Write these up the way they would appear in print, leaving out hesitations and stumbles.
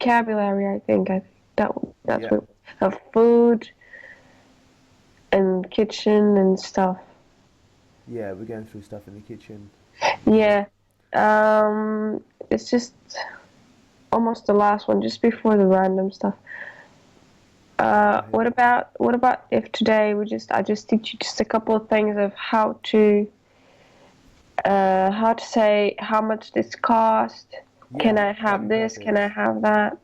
vocabulary. I think that's Yeah, what of food and kitchen and stuff. yeah, we're going through stuff in the kitchen. Yeah. Yeah. It's just almost the last one, just before the random stuff. Yeah, I What hear. about if today I just teach you just a couple of things of how to say how much this cost. Can Yeah, I that'd have be this? Can I perfect. have that?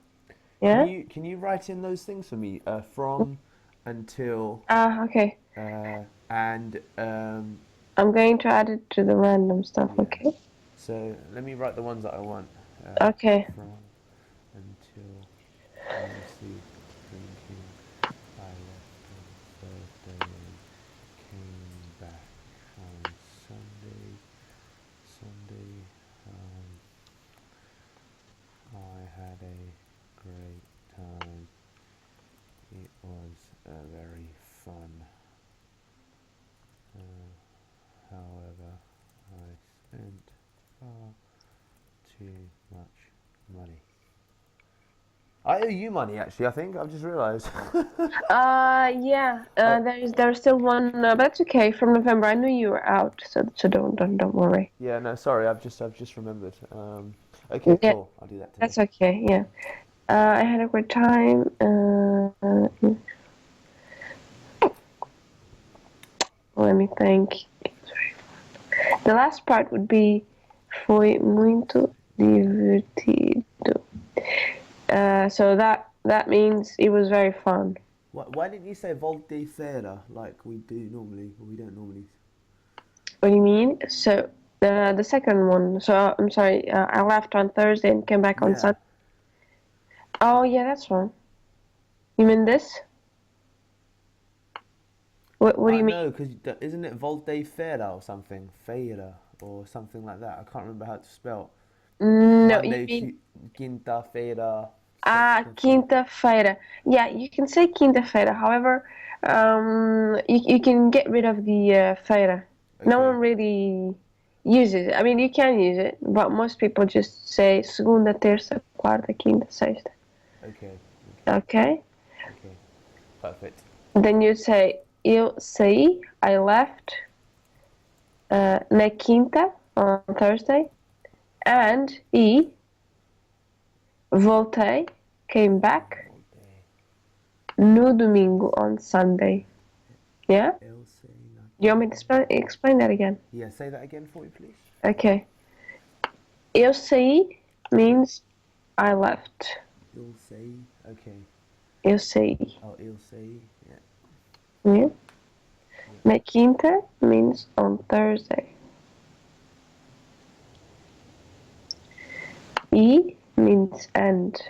Can Yeah. you write in those things for me? From, until, Okay. and I'm going to add it to the random stuff. yeah. Okay. So let me write the ones that I want. Okay. From, until, mostly drinking. I left on Thursday and came back on Sunday. Sunday, I had a great time. It was very fun. However, I spent far too much money. I owe you money, actually. I think I've just realised. Yeah. I, There's still one, but that's okay. From November, I knew you were out, so don't worry. yeah, no, sorry. I've just remembered. Okay, Yeah, cool. I'll do that today. that's okay. Yeah. I had a great time. Let me think. The last part would be foi muito divertido. So that means it was very fun. Why didn't you say volte fera like we do normally, or we don't normally? What do you mean? So the second one. So I'm sorry. I left on Thursday and came back on Yeah. Sunday. Oh yeah, that's one. You mean this? What do I you know, mean? because isn't it volte fera or something? Fera or something like that. I can't remember how to spell. No, you Monday, mean quinta, fera, sexta, fera. quinta-feira. Yeah, you can say quinta-feira. However, you can get rid of the feira. No Okay, one really uses it. I mean, you can use it, but most people just say segunda, terça, quarta, quinta, sexta. okay, okay, Okay? okay. Perfect. Then you say eu saí, I left na quinta, on Thursday, and voltei, came back Volte. no domingo, on Sunday. Yeah? Eu sei na Do you want me to quinta. explain that again? Yeah, say that again for me, please. Okay. Eu saí means I left. Eu sei. Okay. Eu saí. Oh, eu sei. Yeah, Yeah? yeah. Na quinta means on Thursday. E means and.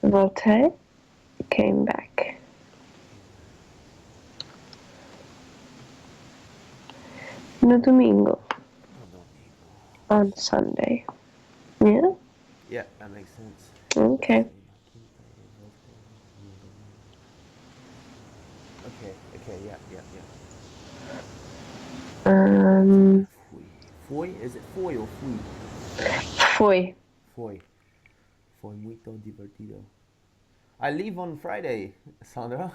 Volte. Voltei, came back. No domingo, No domingo. on Sunday. Yeah? Yeah, that makes sense. Eu Okay. sei na quinta e volte no domingo. Okay, okay, yeah, yeah, yeah. Um, Fui. Foi? Is it foi or fui? Foi. foi. Foi. Foi muito divertido. I leave on Friday, Sandra.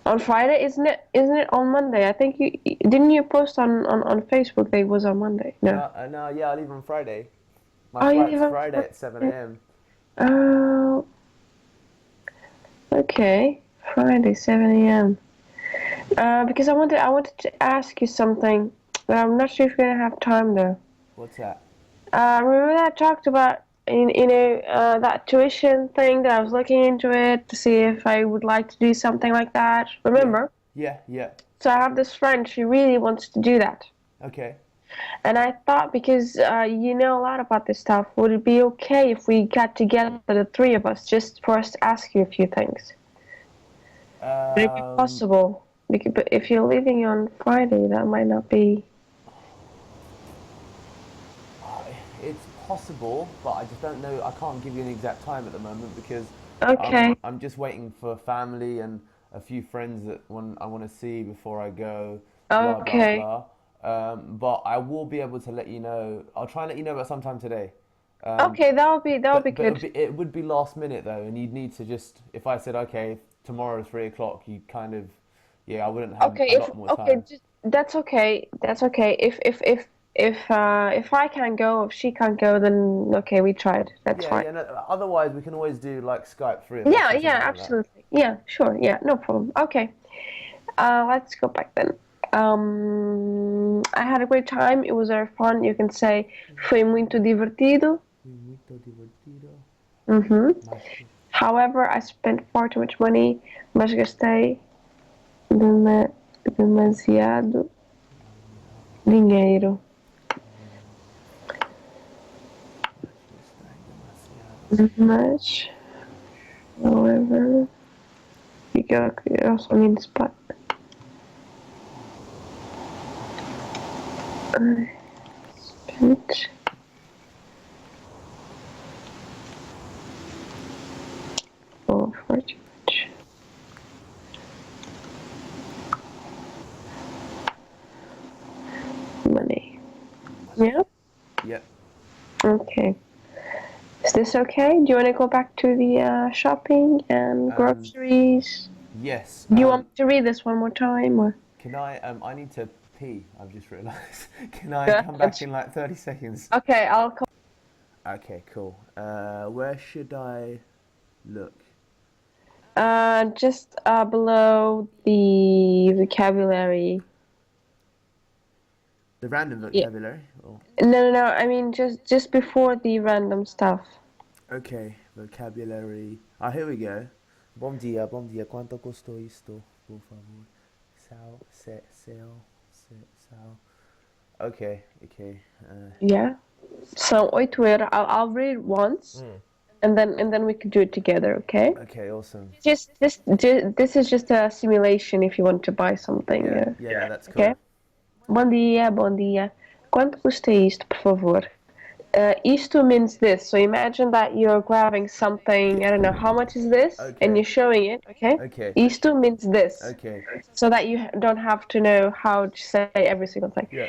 On Friday, isn't it? Isn't it on Monday? I think you didn't you post on Facebook that it was on Monday. No. No, yeah, I leave on Friday. My Oh, you leave flight's on Friday at 7 Friday. a.m. Oh, okay. Friday, 7 a.m. Because I wanted to ask you something, but I'm not sure if you're gonna have time though. What's that? Remember that I talked about that tuition thing that I was looking into it to see if I would like to do something like that. Yeah, Remember? yeah, yeah. So I have this friend. She really wants to do that, Okay. and I thought because you know a lot about this stuff, would it be okay if we got together, the three of us, just for us to ask you a few things? Would it be Um, possible? But if you're leaving on Friday, that might not be. it's possible, but I just don't know. I can't give you an exact time at the moment because Okay. I'm just waiting for family and a few friends that I want to see before I go. Blah blah Okay. blah. But I will be able to let you know. I'll try and let you know about sometime today. Okay, that would be But good. it would be last minute though, and you'd need to just if I said okay tomorrow 3 o'clock, you kind of yeah I wouldn't have Okay, a lot more time. just that's okay. That's okay. If I can't go, if she can't go, then okay, we tried. That's Yeah, fine. yeah. No, otherwise, we can always do like Skype, three of us, Yeah, or yeah, something like that. absolutely. Yeah, sure. Yeah, no problem. Okay. Let's go back then. I had a great time. It was very fun. You can say foi muito divertido. Foi muito divertido. Mhm. Mas que However, I spent far too much money, mas gastei dema- demasiado dinheiro. mas gostei demasiado dinheiro. Mas, however, you got also in the spot. I spent far too much money. Money. Yeah. Yep. Okay. Is this okay? Do you want to go back to the shopping and Um. groceries? Yes. Do you want me to read this one more time, or? Can I? I need to pee. I've just realised. Can I Go come ahead. back in like 30 seconds? Okay, I'll call. Okay. Cool. Where should I look? Just below the vocabulary. The random Yeah. vocabulary. Or No. I mean, just before the random stuff. okay. Vocabulary. Ah, here we go. Bom dia. Bom dia. Quanto custou isto? Por favor. Sal. Okay. Okay. Yeah. So 8 euros. I'll read it once, and then we could do it together. Okay. Okay. Awesome. This is just a simulation if you want to buy something. Yeah. Yeah. No, that's Okay. cool. Bom dia, bom dia. Quanto custa isto, por favor? Isto means this. So imagine that you're grabbing something, I don't know, how much is this? And Okay. you're showing it, okay? Okay. Isto means this. Okay. So that you don't have to know how to say every single thing. Yeah.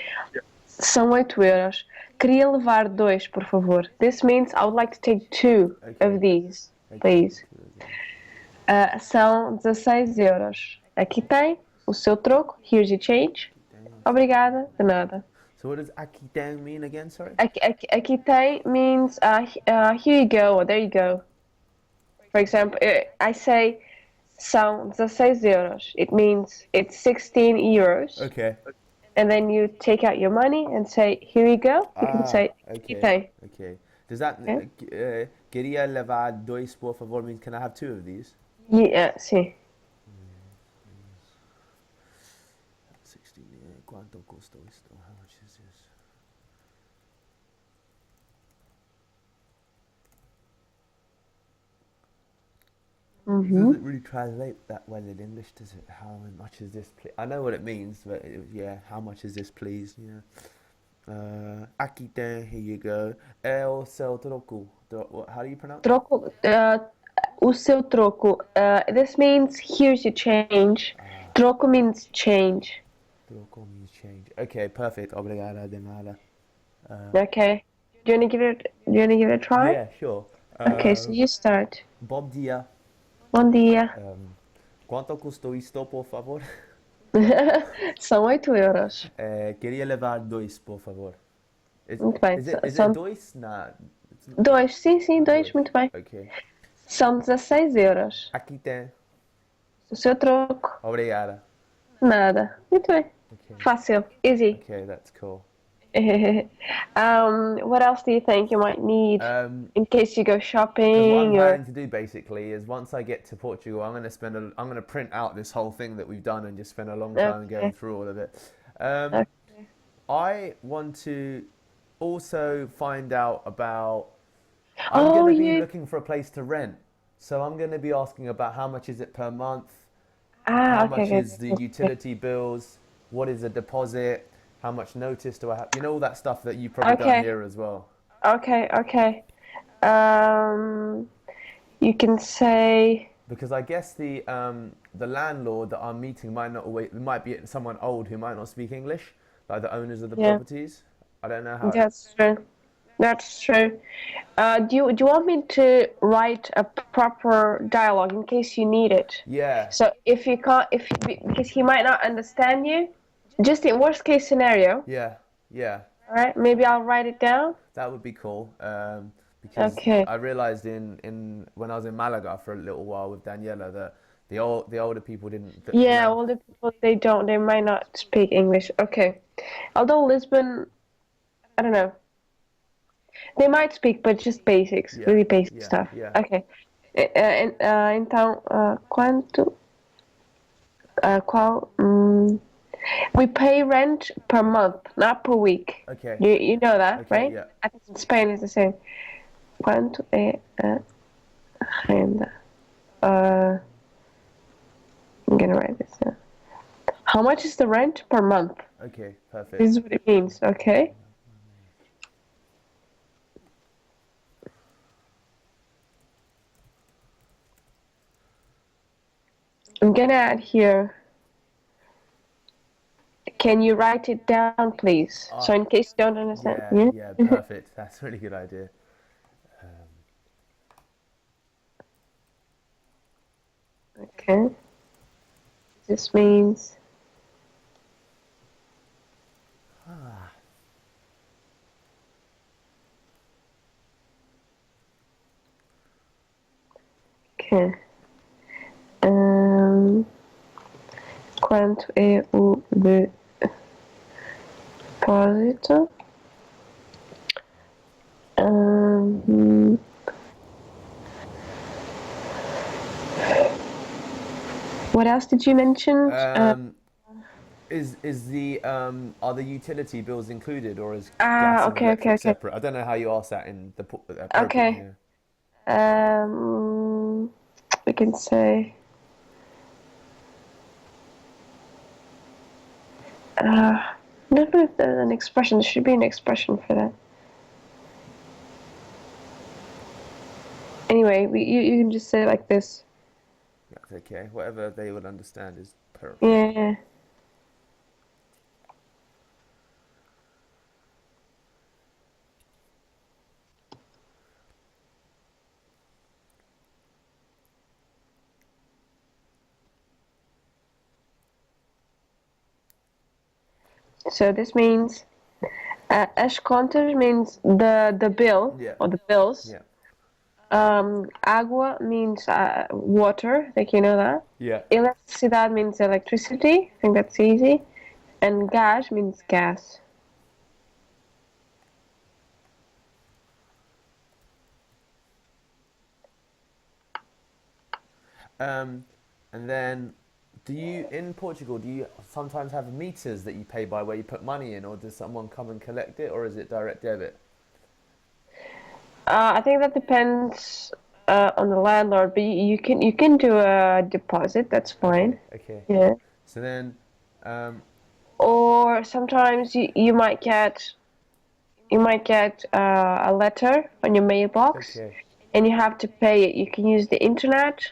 São 8 euros. Queria levar dois, por favor. This means I would like to take two Okay. of these, Okay. please. São 16 euros. Aqui tem o seu troco. Here's your change. Obrigada, de nada. So what does aquitang mean again? Sorry. Aqui tem means here you go or there you go. For example, I say são 16 euros. It means it's 16 euros. Okay. And then you take out your money and say here you go. You can say aqui Okay. tem. Okay. Does that queria levar dois por favor means can I have two of these? Yeah, sim. 16. Quanto custou isto? How much is this? It doesn't really translate that well in English, does it? How much is this, please? I know what it means, but yeah, how much is this, please? Yeah. Aqui tem, here you go. El seu troco. How do you pronounce it? Troco. O seu troco. This means here's your change. Troco means change. Troco means change. Okay, perfect. Obrigada de nada. Okay. Do you want to give it a try? Yeah, sure. Okay, so you start. Bom dia. Bom dia. Quanto custou isto, por favor? São 8 euros. Queria levar dois, por favor. Muito bem. Is it São dois? Nah. dois. Sim, dois. Muito bem. Okay. São 16 euros. Aqui tem. O seu troco. Obrigada. Nada. Muito bem. Okay. Fácil. Easy. Okay, that's cool. What else do you think you might need in case you go Because what I'm shopping? Or planning to do basically is once I get to Portugal, I'm going to print out this whole thing that we've done and just spend a long time Okay. going through all of it. Okay. I want to also find out about. I'm going to be looking for a place to rent, so I'm going to be asking about how much is it per month, how much okay. is the utility bills, what is the deposit, how much notice do I have? You know all that stuff that you've probably done Okay. here as well. Okay. You can say Because I guess the landlord that I'm meeting might not always, it might be someone old who might not speak English. like the owners of the Yeah, properties. I don't know how. that's true. That's true. Do you want me to write a proper dialogue in case you need it? Yeah, So if you can't, because he might not understand you, just in worst case scenario, yeah, yeah. all right? Maybe I'll write it down. That would be cool. Because Okay. I realized in when I was in Malaga for a little while with Daniela that the older people didn't Yeah, learn. all the people they might not speak English. Okay. Although Lisbon, I don't know. They might speak, but just basics, Yeah, really basic yeah, stuff. yeah. Okay. Então, quanto, qual, we pay rent per month, not per week. Okay, You know that, okay, right? yeah. I think in Spain it's the same. Quanto é a renda? I'm gonna write this down. How much is the rent per month? Okay, perfect. This is what it means, okay? I'm gonna add here. Can you write it down, please? Uh, So in case you don't understand. yeah, Yeah? yeah, perfect. That's a really good idea. Okay. This means okay. Quanto é o depósito? Um, what else did you mention? Um, is the are the utility bills included or is gas and Okay, okay, electric okay. separate? I don't know how you ask that in the appropriate. Okay. Yeah. We can say I don't know if there's an expression. There should be an expression for that. Anyway, you can just say it like this. That's okay. Whatever they would understand is perfect. Yeah. So this means as contas means the bill Yeah, or the bills. yeah, Agua means water, like you know that. yeah. Electricidad means electricity. I think that's easy. And gas means gas. And then, do you in Portugal? Do you sometimes have meters that you pay by where you put money in, or does someone come and collect it, or is it direct debit? I think that depends on the landlord, but you can do a deposit. That's Okay, fine. okay. Yeah. So then, um, Or sometimes you might get a letter on your mailbox, okay, and you have to pay it. You can use the internet.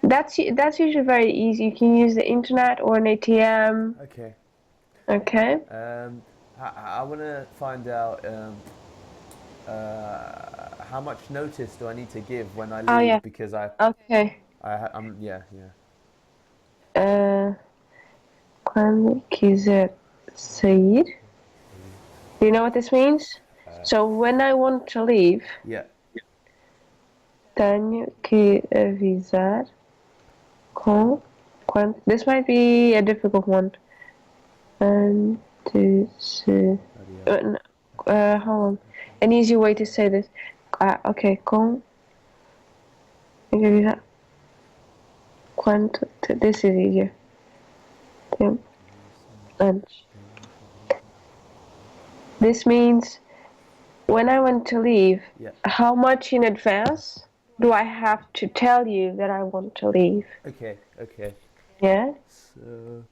That's usually very easy. You can use the internet or an ATM. okay. Okay. Um, I want to find out how much notice do I need to give when I Oh leave yeah. because Okay. I'm yeah, yeah. Uh, quando quiser sair. Do you know what this means? So when I want to leave, Yeah. tenho que avisar com quando. This might be a difficult one. Antes. Bloody hell. Hold on. An easy way to say this. Okay, com. Tenho que avisar quanto. This is easier. Tempo antes. This means when I want to leave, Yeah. how much in advance do I have to tell you that I want to leave? Okay. Okay. Yeah? So.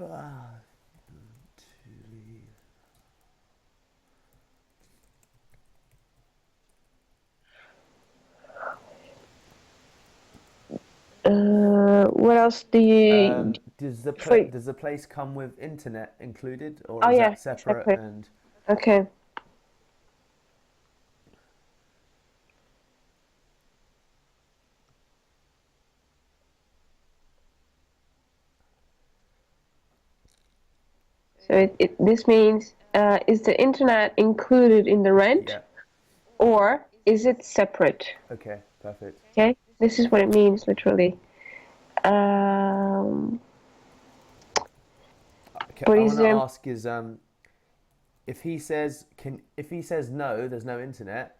Ah, to leave. What else do you. For does the place come with internet included, or oh is yeah, that separate? exactly. And Okay. So this means is the internet included in the rent yeah, or is it separate? okay, perfect. Okay, this is what it means literally. Um, Okay, but I is want to there ask is if he says no, there's no internet.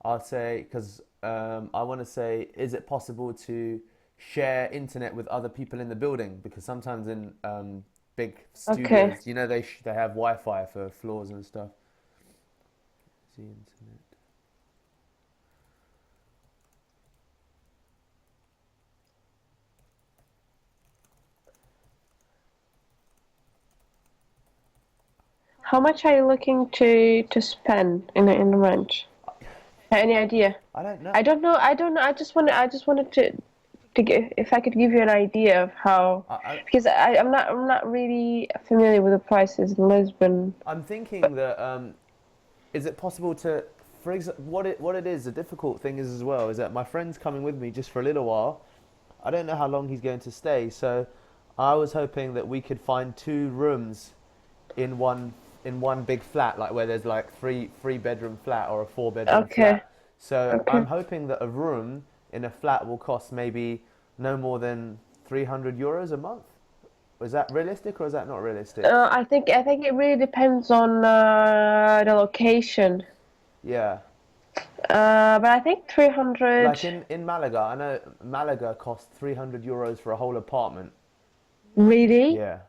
I'll say because I want to say, is it possible to share internet with other people in the building? Because sometimes in big okay? studios, they have Wi-Fi for floors and stuff. The internet. How much are you looking to spend in the rent? Any idea? I don't know. I don't know. I don't know. I just wanted to give, if I could give you an idea of how, I, because I'm not really familiar with the prices in Lisbon. I'm thinking that is it possible to, for example, what it is, the difficult thing is as well, is that my friend's coming with me just for a little while. I don't know how long he's going to stay, so I was hoping that we could find two rooms in one big flat, like where there's like three bedroom flat or a four bedroom Okay. flat. So I'm Okay. hoping that a room in a flat will cost maybe no more than 300 euros a month. Is that realistic or is that not realistic? I think it really depends on the location. Yeah. But I think 300. Like in Malaga, I know Malaga costs 300 euros for a whole apartment. Really? Yeah.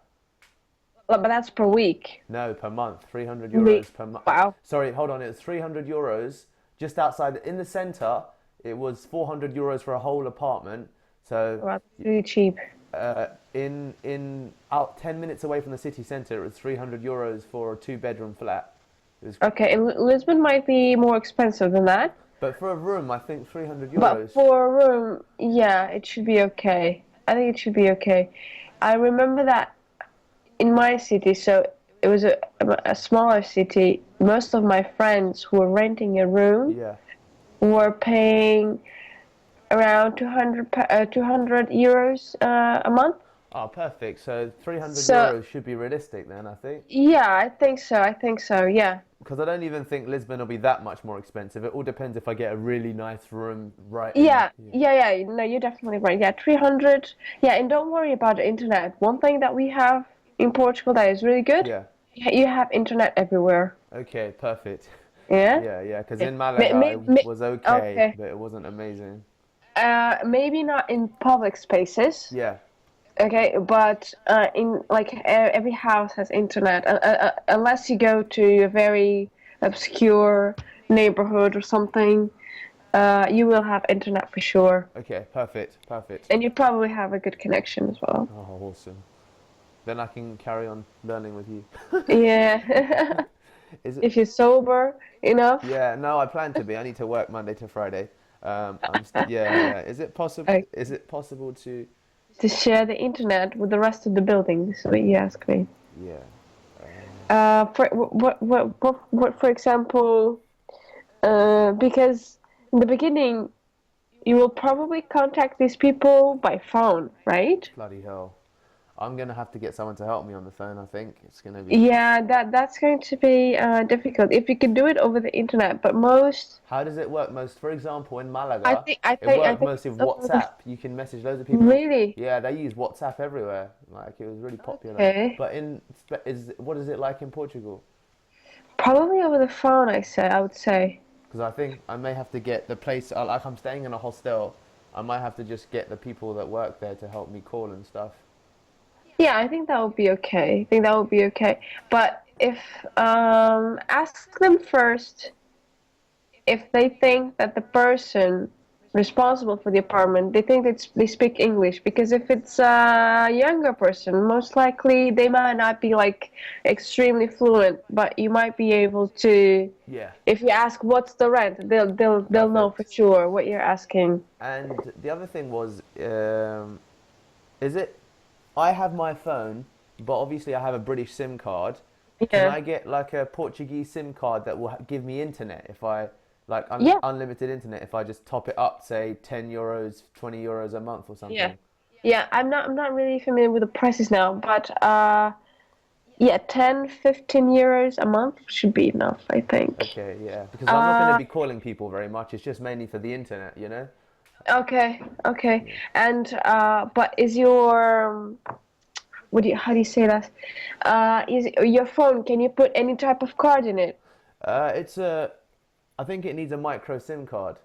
But that's per week. No, per month. 300 Re- euros per month. wow. Sorry, hold on. It's 300 euros just outside. In the center, it was 400 euros for a whole apartment. So Wow, that's really cheap. in out 10 minutes away from the city center, it was 300 euros for a two-bedroom flat. It was, Okay, and Lisbon might be more expensive than that. but for a room, I think 300 But euros. for a room, yeah, it should be okay. I think it should be okay. I remember that in my city, so it was a smaller city. Most of my friends who were renting a room Yeah. were paying around 200 euros a month. Oh, perfect. So 300 So euros should be realistic then, I think. yeah, I think so. I think so. Yeah. Because I don't even think Lisbon will be that much more expensive. It all depends if I get a really nice room right in. Yeah, Yeah. yeah. No, you're definitely right. Yeah, 300. Yeah, and don't worry about the internet. One thing that we have in Portugal that is really good, Yeah. you have internet everywhere. Okay, perfect. Yeah. Yeah, yeah. Because Yeah. in Malaga it was okay, Okay. but it wasn't amazing. Maybe not in public spaces. Yeah. Okay, but in like every house has internet, unless you go to a very obscure neighborhood or something. You will have internet for sure, Okay, perfect, perfect. and you probably have a good connection as well. Oh, awesome. Then I can carry on learning with you. Yeah, Is it? if you're sober enough. Yeah. No, I plan to be. I need to work Monday to Friday. Yeah, yeah. uh, Is it possible to? to share the internet with the rest of the building. This is what you ask me. Yeah. For what, for example, because in the beginning you will probably contact these people by phone, right? Bloody hell. I'm gonna have to get someone to help me on the phone. I think it's gonna be. Yeah, that's going to be difficult if you can do it over the internet. But most, How does it work most? For example, in I Malaga, think, I it think, I worked think mostly it's with over the. WhatsApp. You can message loads of people. Really? Yeah, they use WhatsApp everywhere. Like it was really popular. Okay. But what is it like in Portugal? Probably over the phone, I would say. Because I think I may have to get the place. Like I'm staying in a hostel, I might have to just get the people that work there to help me call and stuff. Yeah, I think that would be okay. I think that would be okay. But if ask them first if they think that the person responsible for the apartment they think they speak English, because if it's a younger person most likely they might not be like extremely fluent, but you might be able to, Yeah, if you ask what's the rent, they'll know for perfect. sure what you're asking. And the other thing was, is it? I have my phone, but obviously I have a British SIM card. Can Yeah. I get like a Portuguese SIM card that will give me internet if I like Yeah. unlimited internet if I just top it up, say 10 euros, 20 euros a month or Yeah. something? Yeah, I'm not really familiar with the prices now, but yeah, 10, 15 euros a month should be enough, I think. Okay, yeah, because I'm not going to Uh, be calling people very much. It's just mainly for the internet, you know? okay, okay. Yeah. And but is your how do you say that? Is your phone, can you put any type of card in it? It's a. I think it needs a micro SIM card.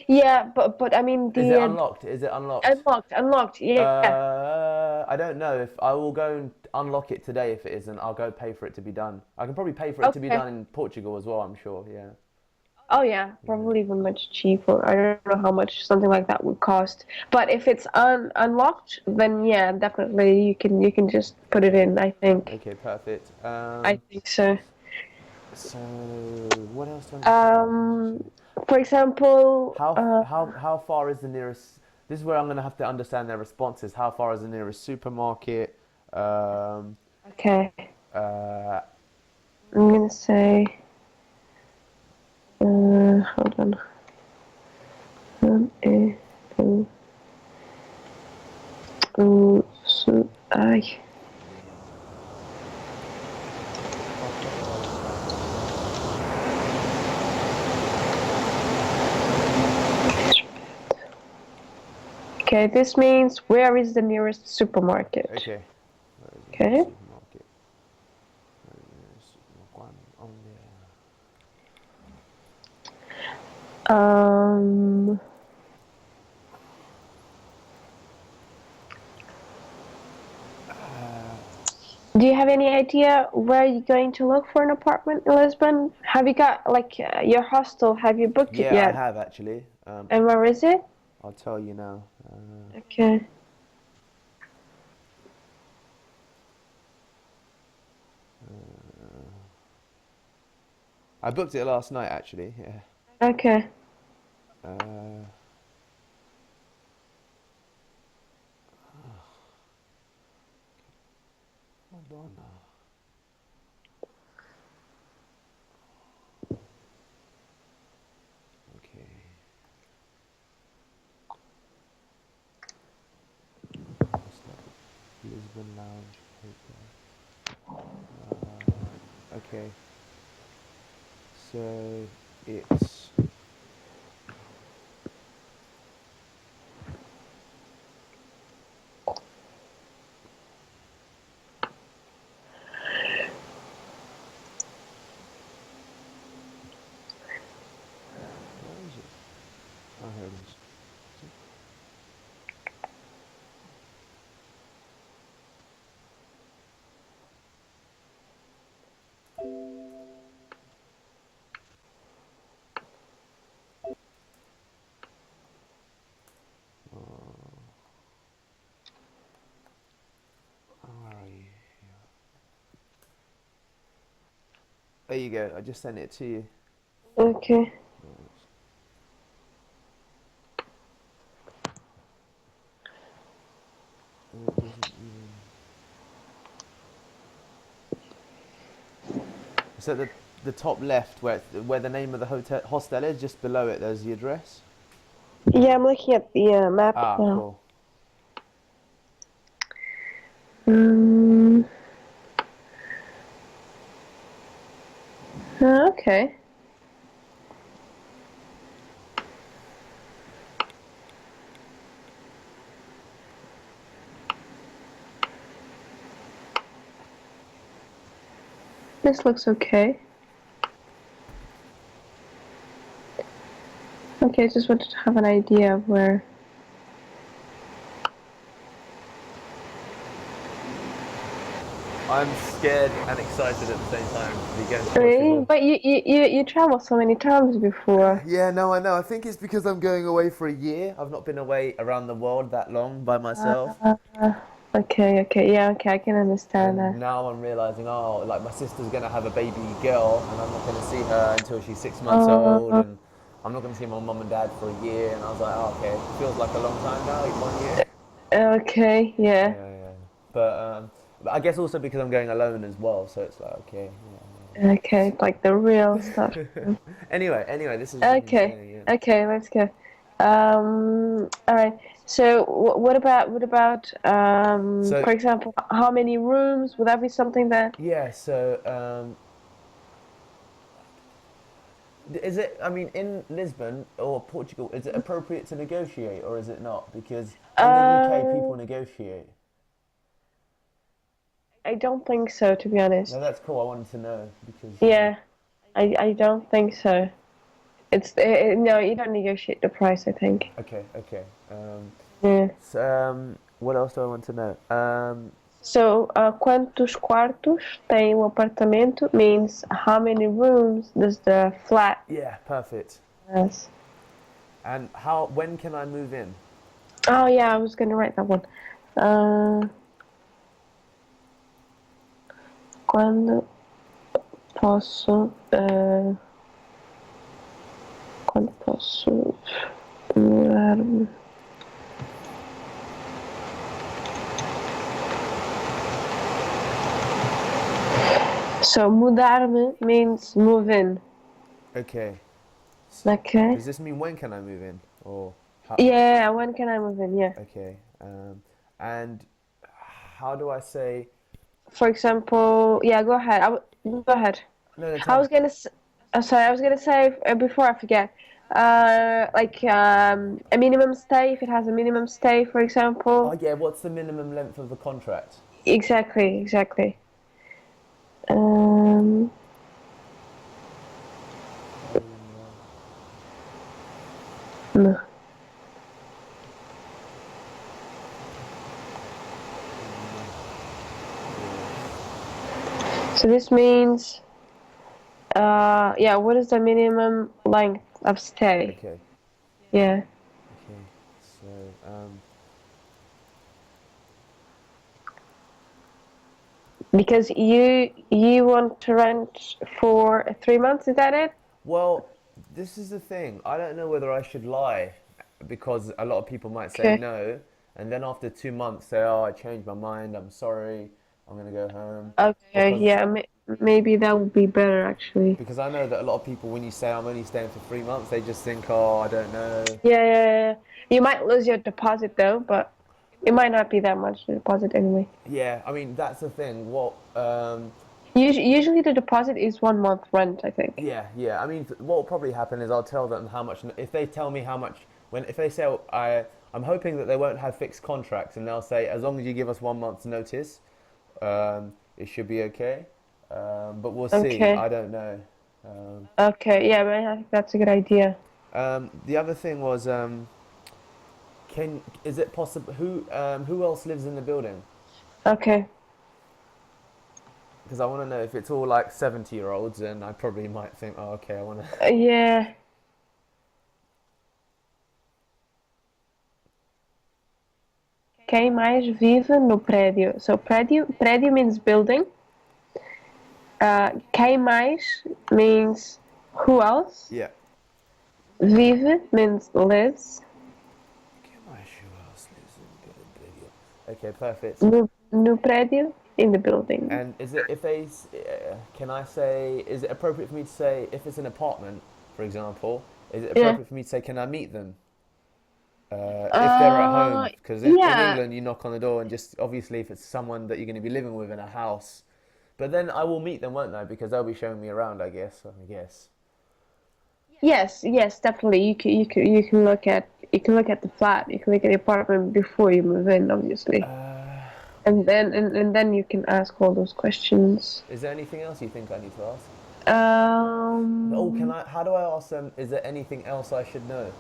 Yeah, but I mean Is it the unlocked? Is it unlocked? unlocked. Yeah. I don't know if I will go and unlock it today. If it isn't, I'll go pay for it to be done. I can probably pay for it to be Okay. done in Portugal as well. I'm sure. Yeah. Oh yeah, Yeah. probably even much cheaper. I don't know how much something like that would cost. But if it's unlocked, then yeah, definitely you can just put it in, I think. Okay. Perfect. I think so. So what else do I need to ask Um, you? for example, How far is the nearest? This is where I'm gonna have to understand their responses. How far is the nearest supermarket? Um, okay, uh, I'm gonna say, hold on. Eh, oh, I. Okay, this means where is the nearest supermarket? okay. Where is the nearest Okay. supermarket? Where is the nearest one on Um, there? do you have any idea where you're going to look for an apartment in Lisbon? Have you got like your hostel? Have you booked it Yeah, I yet? have actually. And where is it? I'll tell you now. Okay. I booked it last night actually. Yeah. Okay. Uh, Madonna. Okay. What's that? Lisbon Lounge Hotel. Okay. So it's where is it? Oh, here it is. Where are you? There you go. I just sent it to you. Okay. And it doesn't even. It's at the top left where the name of the hotel hostel is. Just below it, there's the address. Yeah, I'm looking at the map Ah, now. cool. Um, okay. This looks okay. Okay, I just wanted to have an idea of where. I'm scared and excited at the same time to be going to Really? Portugal. But you traveled so many times before. Yeah, no, I know. I think it's because I'm going away for a year. I've not been away around the world that long by myself. Uh, okay, okay, yeah, okay, I can understand And that. now I'm realizing, oh, like my sister's gonna have a baby girl, and I'm not gonna see her until she's 6 months old, Uh, and I'm not gonna see my mum and dad for a year. And I was like, oh, okay, feels like a long time now, like 1 year. okay, Yeah, yeah. yeah. But I guess also because I'm going alone as well, so it's like okay. Okay, like the real stuff. Yeah. Anyway, this is Okay, insane. Yeah. okay, let's go. All right. So, what about So for example, how many rooms? Would that be something that? yeah, so is it? I mean, in Lisbon or Portugal, is it appropriate to negotiate or is it not? Because in the UK, Uh, people negotiate. I don't think so, to be No, honest. that's cool. I wanted to know because Yeah, I don't think so. No, you don't negotiate the price, I think. okay. Yeah. So, what else do I want to know? So, quantos quartos tem o apartamento means how many rooms does the flat Yeah, perfect. has? And how? When can I move in? Oh yeah, I was gonna write that one. Uh, quando posso, quando posso mudar-me? So mudar-me means move in. Okay. Okay. Does this mean when can I move in or how? Yeah, when can I move in? Yeah. Okay. And how do I say? For example, yeah, go ahead. Go ahead. No, no, I tell me. was gonna. Sorry, I was gonna say before I forget. Like a minimum stay if it has a minimum stay, for Oh example. yeah, what's the minimum length of the contract? Exactly, exactly. Um, no. So this means, yeah, what is the minimum length of stay? Okay, Yeah. okay. So, Because you want to rent for 3 months, is that it? well, this is the thing. I don't know whether I should lie because a lot of people might say Okay. no, and then after 2 months say, "Oh, I changed my mind. I'm sorry. I'm gonna go home." Okay, Because yeah, maybe that would be better actually. because I know that a lot of people, when you say I'm only staying for 3 months, they just think, "Oh, I don't know." Yeah, yeah, yeah. You might lose your deposit though, but it might not be that much the deposit anyway. Yeah, I mean that's the thing. What Usually the deposit is 1 month rent, I think. Yeah. I mean, what will probably happen is I'll tell them how much. If they tell me how much, if they say I'm hoping that they won't have fixed contracts, and they'll say as long as you give us 1 month's notice, it should be okay. But we'll see. Okay. I don't know. Um, Okay, yeah, but I think that's a good idea. the other thing was, is it possible? Who else lives in the building? Okay. Because I want to know if it's all like 70-year-olds, and I probably might think, oh, okay, I want to. Yeah. Quem mais vive no prédio? So prédio means building. Quem mais means who else. Yeah. Vive means lives. Okay, perfect. No prédio, in the building. And is it if they can I say is it appropriate for me to say if it's an apartment, for example, is it Yeah. appropriate for me to say can I meet them if they're at Uh, home? Because in yeah. England you knock on the door and just obviously if it's someone that you're going to be living with in a house, but then I will meet them, won't I? Because they'll be showing me around, I guess. I guess. Yes, yes, definitely. You can look at the flat. You can look at the apartment before you move in, obviously, and then you can ask all those questions. Is there anything else you think I need to ask? Oh, can Um. I? How do I ask them? Is there anything else I should know?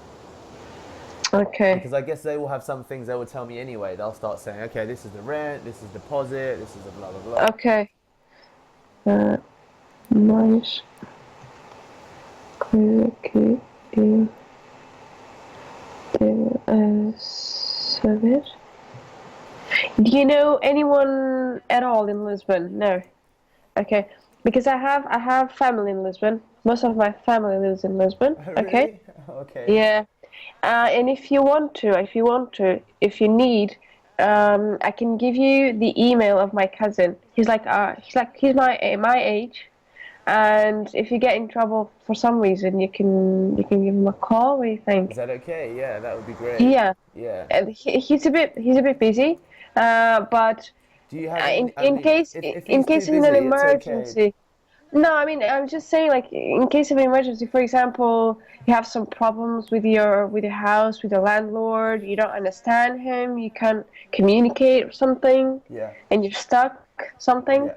Okay. Because I guess they will have some things they will tell me anyway. They'll start saying, okay, this is the rent, this is deposit, this is the blah blah blah. Okay. Mais coisa que eu devo saber. Do you know anyone at all in Lisbon? No. Okay. Because I have family in Lisbon. Most of my family lives in Lisbon. Oh, Okay. really? Okay. Yeah. And if you need, I can give you the email of my cousin. He's my age, and if you get in trouble for some reason, you can give him a call. What do you Is think? that okay? Yeah, that would be great. Yeah, Yeah. he's a bit busy, but Do you have any? in I in mean, case if in he's too case of an busy, it's okay. emergency. No, I mean I'm just saying like in case of an emergency, for example, you have some problems with your house, with your landlord, you don't understand him, you can't communicate or something, Yeah. and you're stuck something. Yeah.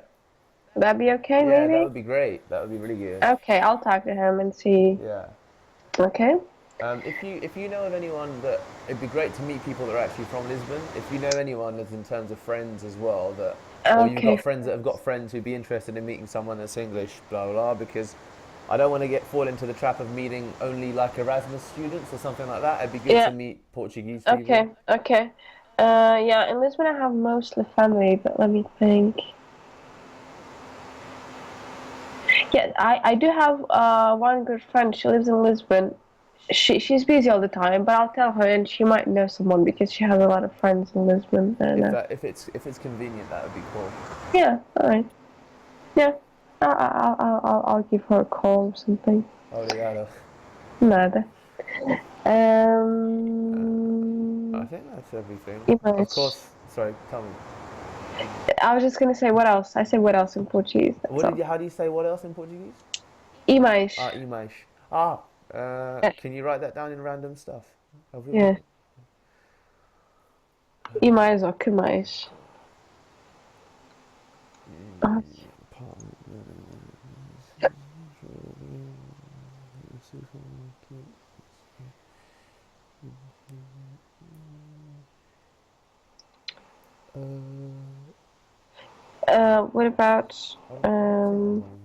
Would that be okay, Yeah, that maybe? would be great. That would be really good. Okay, I'll talk to him and see. Yeah. Okay? If you know of anyone that it'd be great to meet people that are actually from Lisbon. If you know anyone that's in terms of friends as well that, or you've Okay, got friends that have got friends who'd be interested in meeting someone that's English, blah blah. Blah, because I don't want to get fall into the trap of meeting only like Erasmus students or something like that. It'd be good yeah, to meet Portuguese people. okay, okay. Yeah, in Lisbon I have mostly family, but let me think. Yeah, I do have one good friend. She lives in Lisbon. She's busy all the time, but I'll tell her, and she might know someone because she has a lot of friends in Lisbon. And If it's convenient, that would be cool. yeah, all right, yeah, I'll give her a call or something. Obrigado. Nada. I think that's everything. Of Image. course. Sorry, tell me. I was just gonna say what else. I said what else in Portuguese. That's What did all. you? How do you say what else in Portuguese? Image. Ah, image. Ah, Yeah, can you write that down in random stuff? yeah. Image ou que mais? Ah, what about I'll take that um? one.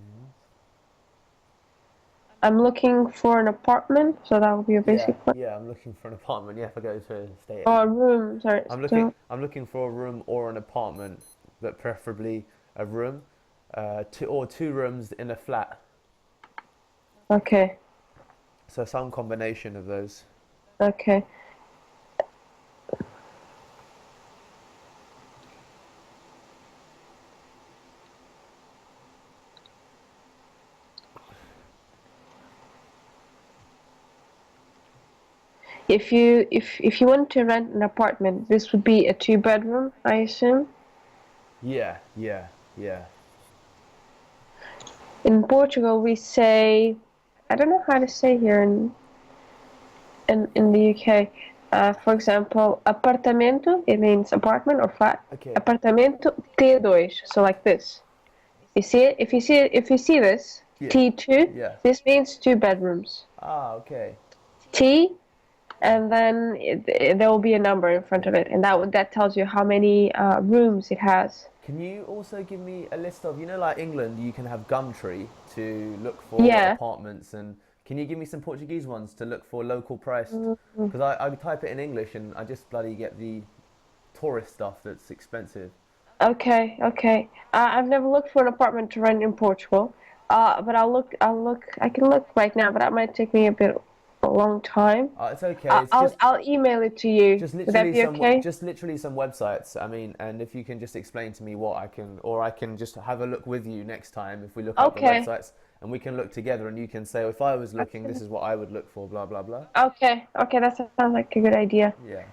I'm looking for an apartment, so that would be a Yeah, basic one. yeah. I'm looking for an apartment. Yeah, if I go to a estate Or a agent, room, sorry. I'm looking. So, I'm looking for a room or an apartment, but preferably a room, two rooms in a flat. okay, So some combination of those. okay. If you want to rent an apartment, this would be a two-bedroom, I assume. Yeah, yeah, yeah. In Portugal, we say, I don't know how to say here in the UK. For example, apartamento, it means apartment or flat. Okay. Apartamento T2, so like this. You see it? If you see this Yeah, T2, yeah. this means two bedrooms. Ah, okay. T, and then there will be a number in front of it, and that tells you how many rooms it has. Can you also give me a list of, like England, you can have Gumtree to look for Yeah. apartments, and can you give me some Portuguese ones to look for local priced? Mm, Because I type it in English and I just bloody get the tourist stuff that's expensive. okay, okay. I've never looked for an apartment to rent in Portugal. But I'll look. I'll look. I can look right now, but that might take me a long time. It's okay. I'll It's I'll, just I'll email it to you. just Would that literally be some okay? just literally some websites. I mean, and if you can just explain to me what I can, or I can just have a look with you next time if we look up the Okay. websites and we can look together and you can say, if I was looking, this Okay. is what I would look for, blah blah blah. Okay. Okay. That sounds like a good idea. Yeah.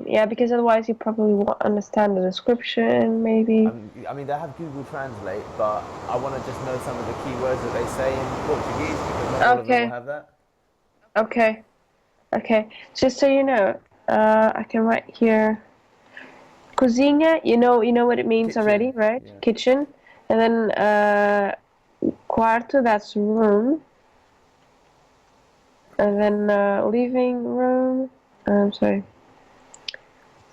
Yeah, because otherwise you probably won't understand the description, maybe. I mean, they have Google Translate, but I want to just know some of the keywords that they say in Portuguese because not all of them will Okay. have that. Okay. Okay. Just so you know, I can write here. Cozinha, you know what it means Kitchen. already, right? Yeah. Kitchen. And then quarto, that's room. And then living room. I'm sorry.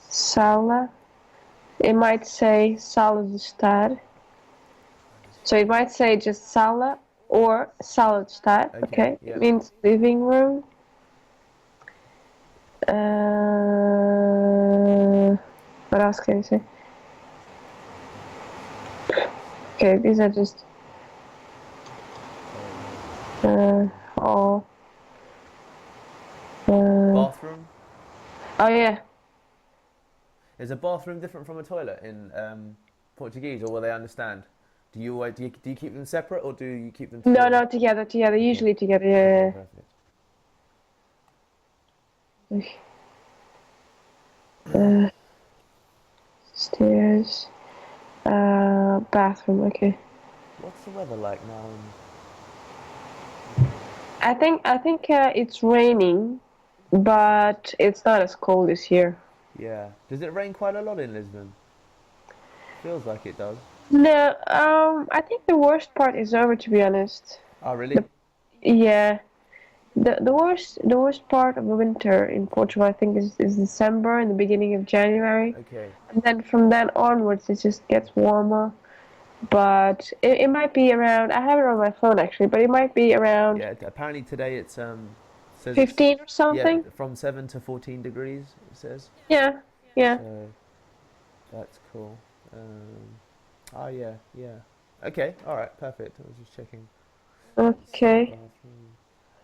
Sala. It might say sala de estar. So it might say just sala or sala de estar. Okay. Okay. It Yeah. means living room. What else can you say? Okay, these are just all. Uh, Bathroom. oh yeah. Is a bathroom different from a toilet in Portuguese, or will they understand? Do you keep them separate, or do you keep them No, together? no, together, together. Okay. Usually together. Okay, Yeah. perfect. Uh, stairs. Bathroom. Okay. What's the weather like now? I think it's raining, but it's not as cold as here. Yeah. Does it rain quite a lot in Lisbon? Feels like it does. No, I think the worst part is over, to be honest. Oh, really? The Yeah, the worst part of the winter in Portugal, I think, is December and the beginning of January, Okay. and then from then onwards it just gets warmer. But it might be around. I have it on my phone actually, but it might be around Yeah. Apparently today it's says it's 15 or yeah something. from 7 to 14 degrees. It says. Yeah, yeah. So that's cool. Oh yeah, yeah. Okay. All right. Perfect. I was just checking. See Okay. bathroom.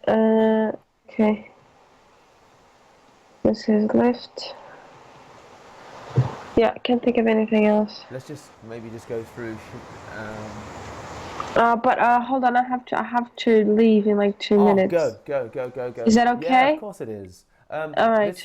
Uh, okay. This is lift. Yeah, can't think of anything else. Let's just maybe just go through. But hold on, I have to leave in like two Oh, minutes. go. Is that Yeah, of okay? course it is. All This right.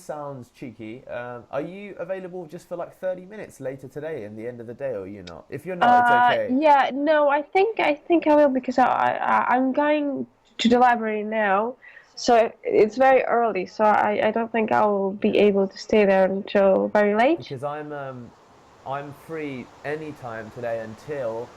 sounds cheeky. Are you available just for like 30 minutes later today in the end of the day, or are you not? If you're not, it's okay. Yeah, no, I think I will because I'm going to the library now, so it's very early, so I don't think I will be Yeah. able to stay there until very late. Because I'm free anytime today until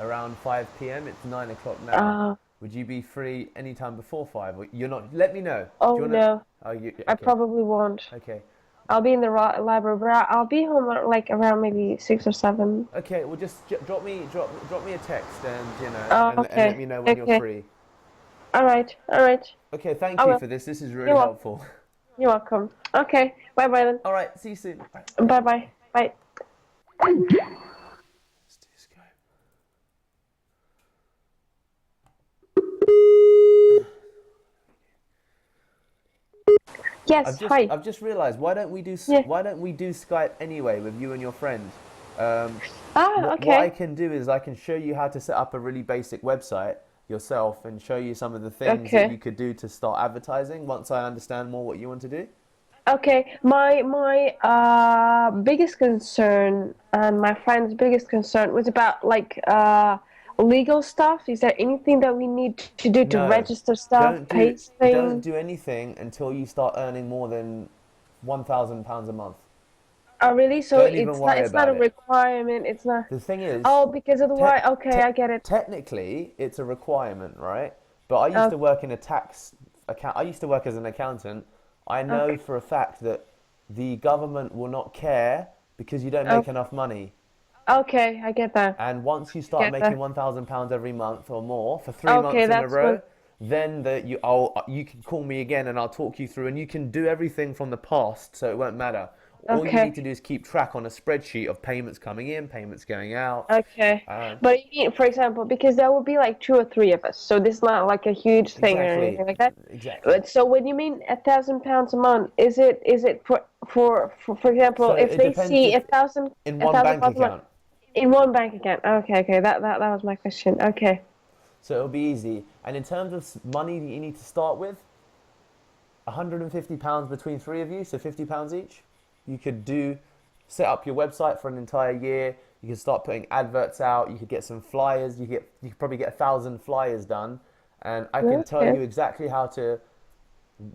around 5 p.m. It's 9 o'clock now. Uh, Would you be free anytime before 5? Or you're not? Let me know. Do oh you wanna? no, Oh, you I okay? probably won't. Okay. I'll be in the library, but I'll be home like around maybe 6 or 7. Okay. Well, just drop me a text and Oh, and let okay, me know when you're okay, free. all right, all right. Okay. I Thank you will. for this. This is You're really welcome. helpful. You're welcome. Okay, bye bye then. All right. See you soon. Bye. Bye bye. Bye. Let's do Skype. Yes. Hi. I've just realised Yeah. why don't we do Skype anyway with you and your friend? Um, Ah, what I okay. can do is I can show you how to set up a really basic website yourself and show you some of the things that Okay. you could do to start advertising once I understand more what you want to do. Okay. My biggest concern and my friend's biggest concern was about like legal stuff. Is there anything that we need to do to No, register stuff, pay don't things? do anything until you start earning more than £1,000 a month. Oh, really? So Don't even it's not worry it's not about a it. requirement. It's not. The thing is, Oh, because of the te- why? Okay, I get it. technically, it's a requirement, right? But I used Oh, to work in a tax account. I used to work as an accountant. I know okay. for a fact that the government will not care because you don't Oh, make enough money. okay. I get that. And once you I start get making that. £1,000 every month or more for three Okay, months in a that's good. row, then you can call me again and I'll talk you through, and you can do everything from the past, so it won't matter. All you need Okay. to do is keep track on a spreadsheet of payments coming in, payments going out. Okay. Uh, But you mean, for example, because there will be like two or three of us, so this is not like a huge thing or exactly, anything like that. exactly. But so when you mean £1,000 a month, is it for example, So if it they depends see if a thousand in a one thousand bank pounds a month account. in one bank account? Okay, okay, that was my question. Okay, So it'll be easy. And in terms of money that you need to start with, £150 between three of you, so £50 each. You could set up your website for an entire year. You could start putting adverts out. You could get some flyers. You could probably get 1,000 flyers done, and I can tell okay, you exactly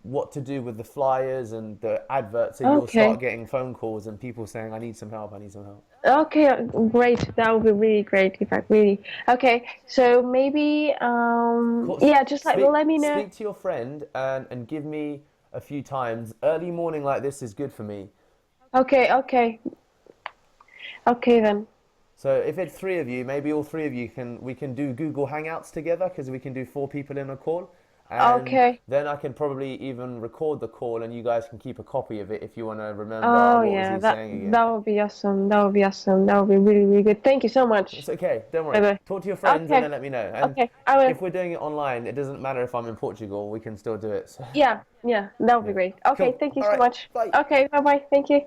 what to do with the flyers and the adverts, so you'll start okay, getting phone calls and people saying, "I need some help. I need some help." okay. Great. That would be really great. In fact, really. Okay, so maybe yeah, just like let me know. Speak to your friend and give me a few times. Early morning like this is good for me. Okay, okay, okay then. So if it's three of you, maybe all three of you we can do Google Hangouts together because we can do four people in a call, and Okay. then I can probably even record the call and you guys can keep a copy of it if you want to remember Oh what was yeah, he that saying again. that would be awesome. That would be awesome. That would be really, really good. Thank you so It's much. okay, don't Bye worry. bye. Talk to your friends and Okay. then let me know. And Okay. I will. if we're doing it online, it doesn't matter if I'm in Portugal. We can still do it. So, Yeah. Yeah. That would be yeah. great. Okay. Cool. Thank you All so right. much. Bye. Okay. Bye bye. Thank you.